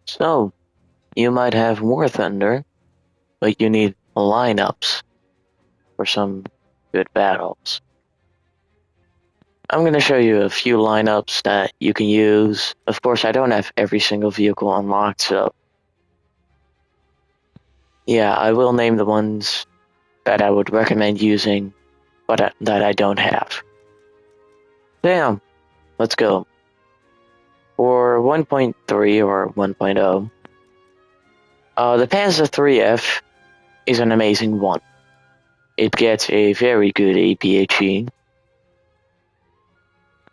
So, you might have War Thunder, but you need lineups for some good battles. I'm going to show you a few lineups that you can use. Of course, I don't have every single vehicle unlocked, so yeah, I will name the ones that I would recommend using, but that I don't have. Damn, let's go. For 1.3 or 1.0, the Panzer IIIF is an amazing one. It gets a very good APHE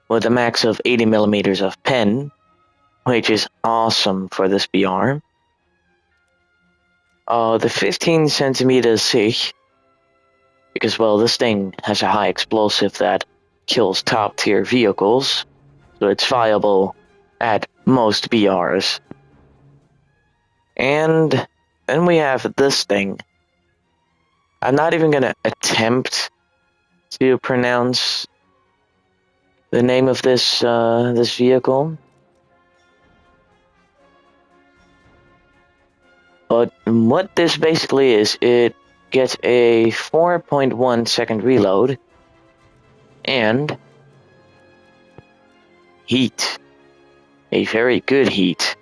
with a max of 80 millimeters of pen, which is awesome for this BR. The 15 centimeter SIG, because well, this thing has a high explosive that kills top tier vehicles, so it's viable at most BRs. And then we have this thing. I'm not even gonna attempt to pronounce the name of this vehicle, but what this basically is, it gets a 4.1 second reload and heat, a very good heat.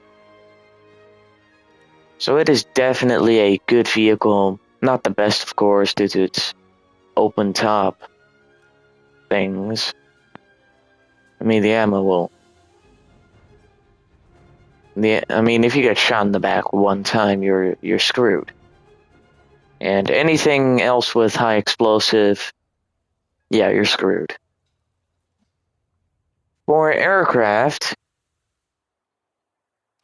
So it is definitely a good vehicle, not the best of course due to its open top things. I mean the ammo will, if you get shot in the back one time, you're screwed. And anything else with high explosive, yeah, you're screwed. For aircraft,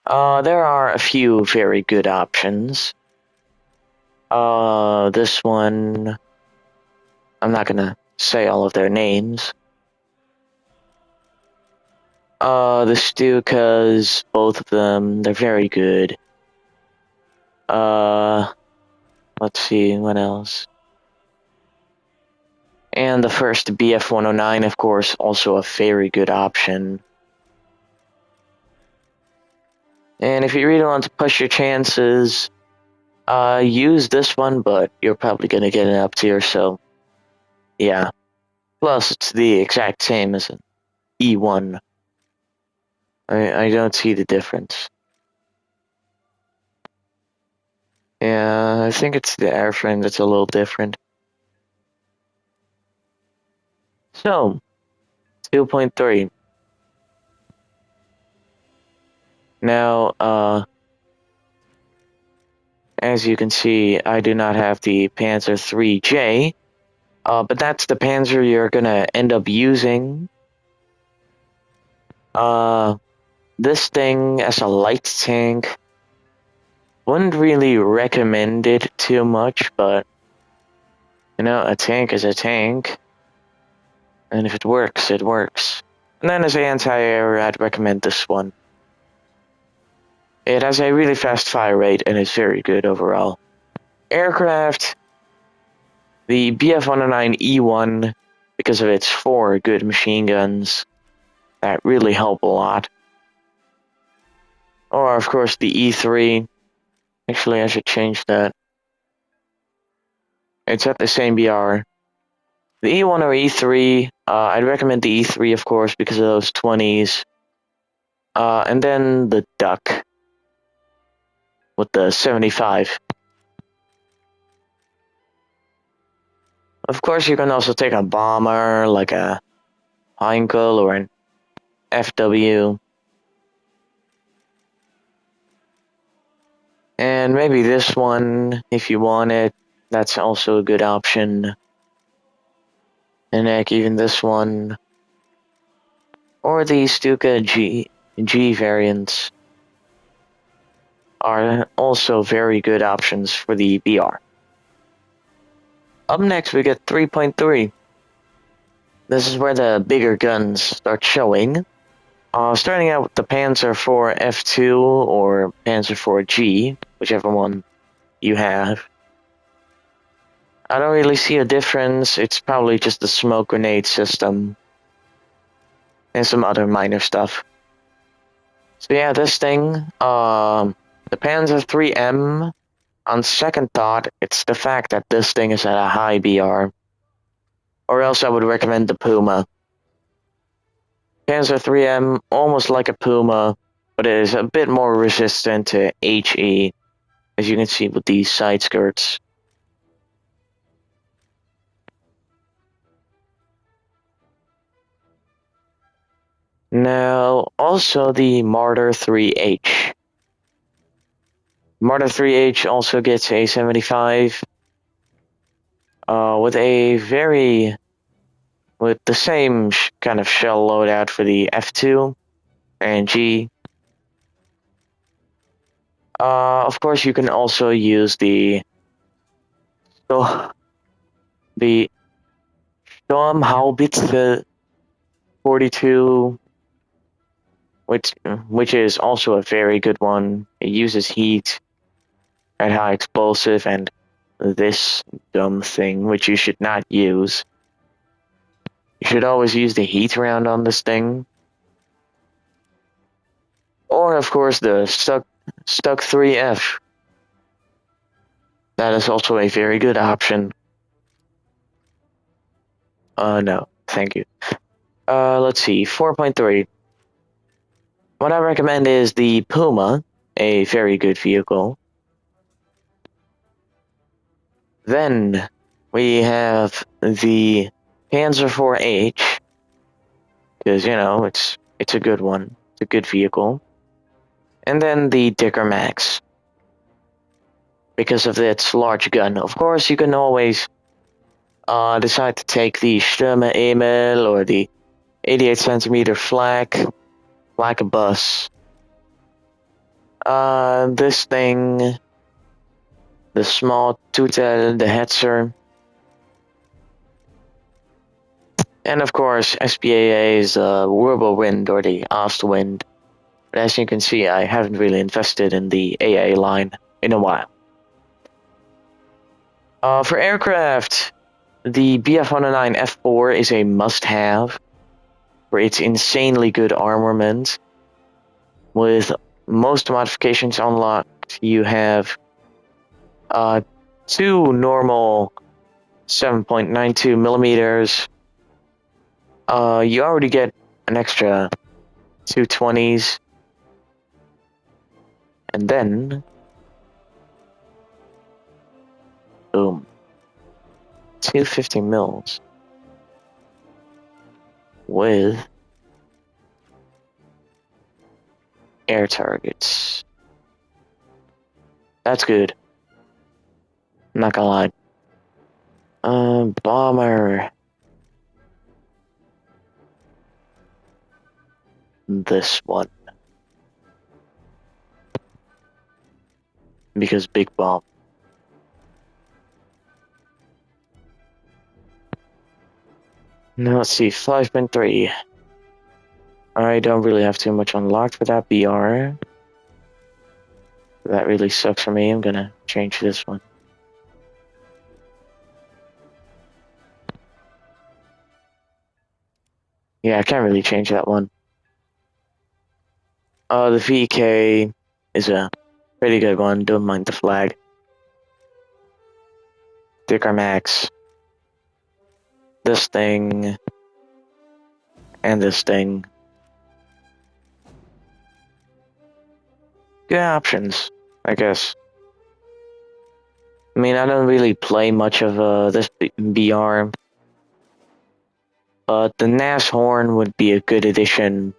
there are a few very good options. This one, I'm not gonna say all of their names. The Stukas, both of them, they're very good. Let's see, what else? And the first BF-109, of course, also a very good option. And if you really want to push your chances, use this one, but you're probably gonna get an up tier, so yeah. Plus, it's the exact same as an E1. I don't see the difference. Yeah, I think it's the airframe that's a little different. So, 2.3. Now, as you can see, I do not have the Panzer IIIJ, but that's the Panzer you're gonna end up using. This thing as a light tank, wouldn't really recommend it too much, but you know, a tank is a tank, and if it works, it works. And then as anti-air, I'd recommend this one. It has a really fast fire rate and is very good overall. Aircraft, the BF-109E1, because of its 4 good machine guns, that really help a lot. Or of course the E3, actually I should change that. It's at the same BR. The E1 or E3, I'd recommend the E3 of course because of those 20s. And then the Duck with the 75. Of course you can also take a bomber like a Heinkel or an FW. And maybe this one, if you want it, that's also a good option. And heck, even this one. Or the Stuka G variants are also very good options for the BR. Up next, we get 3.3. This is where the bigger guns start showing. Starting out with the Panzer IV F2 or Panzer IV G, whichever one you have. I don't really see a difference. It's probably just the smoke grenade system and some other minor stuff. So yeah, this thing, the Panzer 3M, on second thought, it's the fact that this thing is at a high BR. Or else I would recommend the Puma. Panzer 3M, almost like a Puma, but it is a bit more resistant to HE, as you can see with these side skirts. Now, also the Marder 3H. Marder 3H also gets a 75, with the same kind of shell loadout for the F2 and G. Of course, you can also use the Sturmhaubitze 42, which is also a very good one. It uses heat and high explosive and this dumb thing, which you should not use. You should always use the heat round on this thing. Or, of course, the Stuck 3F. That is also a very good option. No, thank you. Let's see, 4.3. What I recommend is the Puma, a very good vehicle. Then we have the Panzer 4H, because you know it's a good one, it's a good vehicle. And then the Dicker Max, because of its large gun. Of course, you can always decide to take the Stürmer Emil or the 88 centimeter flak bus. This thing, the small Tutel, the Hetzer, and of course SPAA's Whirlwind or the Ostwind. But as you can see, I haven't really invested in the AA line in a while. For aircraft, the Bf-109 F4 is a must-have for its insanely good armament. With most modifications unlocked, you have two normal 7.92 millimeters. You already get an extra 220s, and then boom, 250 mils with air targets. That's good. I'm not gonna lie. Bomber. This one. Because big bomb. Now let's see, 5.3. I don't really have too much unlocked for that BR. That really sucks for me. I'm gonna change this one. Yeah, I can't really change that one. The VK is a pretty good one. Don't mind the flag. Dicker Max. This thing. And this thing. Good options, I guess. I mean, I don't really play much of this BR. But the Nashorn would be a good addition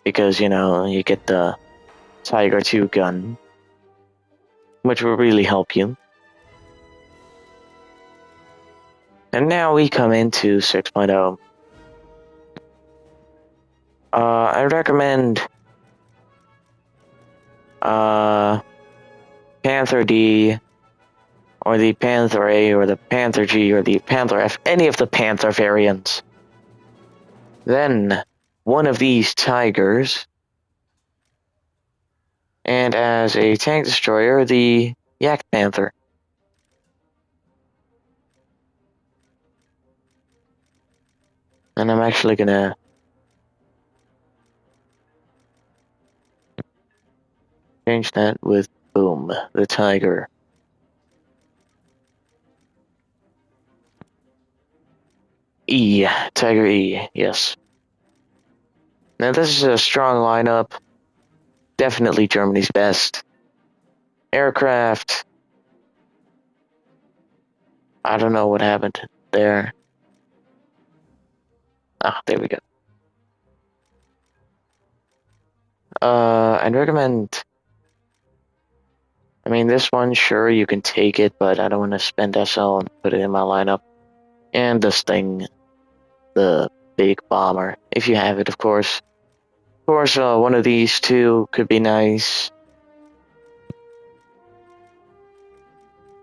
because, you know, you get the Tiger 2 gun, which will really help you. And now we come into 6.0. I recommend Panther D, or the Panther A, or the Panther G, or the Panther F, any of the Panther variants. Then, one of these Tigers, and as a tank destroyer, the Yak Panther. And I'm actually gonna Change that with boom, the tiger. E, Tiger E, yes. Now this is a strong lineup. Definitely Germany's best. Aircraft. I don't know what happened there. Ah, there we go. I'd recommend. I mean, this one, sure, you can take it, but I don't want to spend SL and put it in my lineup. And this thing, the big bomber, if you have it, of course. Of course, one of these two could be nice.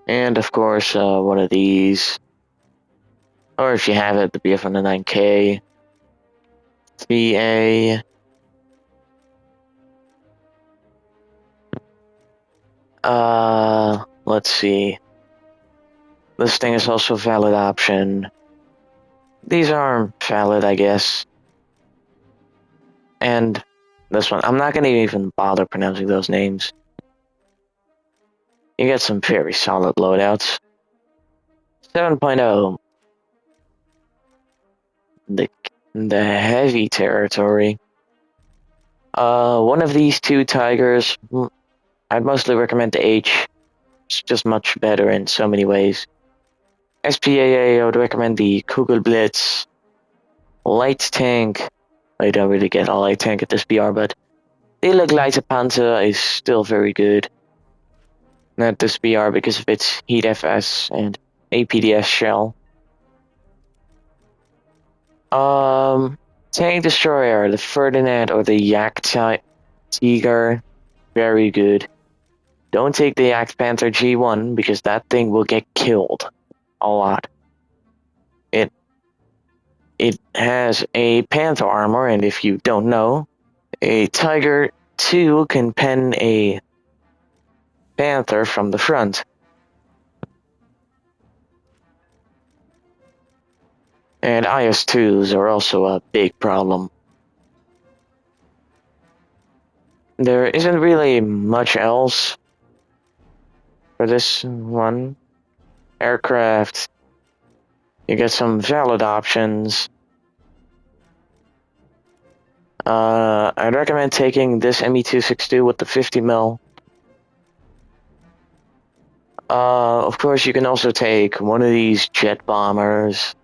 And of course, one of these. Or if you have it, the BF 9K. VA. Let's see. This thing is also a valid option. These are valid, I guess. And this one, I'm not gonna even bother pronouncing those names. You get some very solid loadouts. 7.0. The heavy territory. One of these two tigers, I'd mostly recommend the H. It's just much better in so many ways. SPAA, I would recommend the Kugelblitz. Light tank. I don't really get a light tank at this BR, but the Panzer is still very good. Not this BR because of its Heat FS and APDS shell. Tank Destroyer, the Ferdinand or the Yak Tiger, very good. Don't take the Yak Panther G1 because that thing will get killed a lot. It has a Panther armor, and if you don't know, a Tiger 2 can pen a Panther from the front. And IS-2s are also a big problem. There isn't really much else for this one. Aircraft, you get some valid options. I'd recommend taking this ME-262 with the 50 mil. Of course, you can also take one of these jet bombers.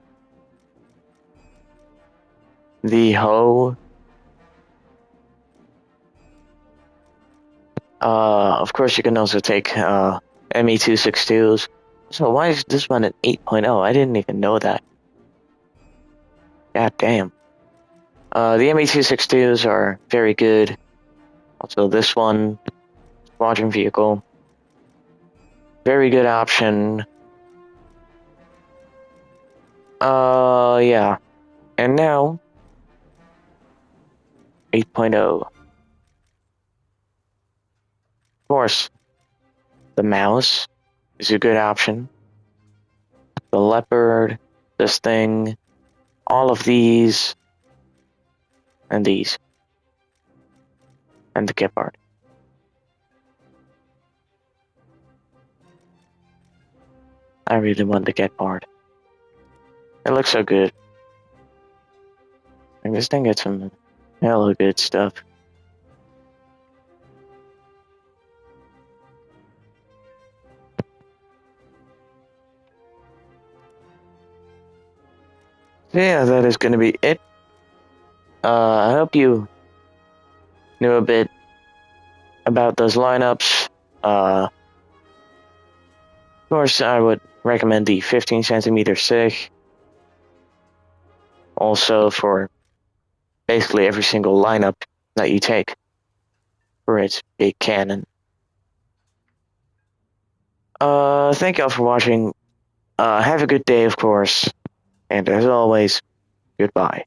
The Ho. Of course, you can also take ME-262s. So why is this one at 8.0? I didn't even know that. God damn. The ME-262s are very good. Also, this one, squadron vehicle. Very good option. Yeah. And now, 8.0. Of course, the Mouse is a good option. The Leopard, this thing, all of these, and these. And the Gepard. I really want the Gepard. It looks so good. And this thing gets some hella good stuff. So yeah, that is going to be it. I hope you knew a bit about those lineups. Of course, I would recommend the 15 centimeter SIG. Also for basically every single lineup that you take for its big cannon. Thank y'all for watching. Have a good day, of course. And as always, goodbye.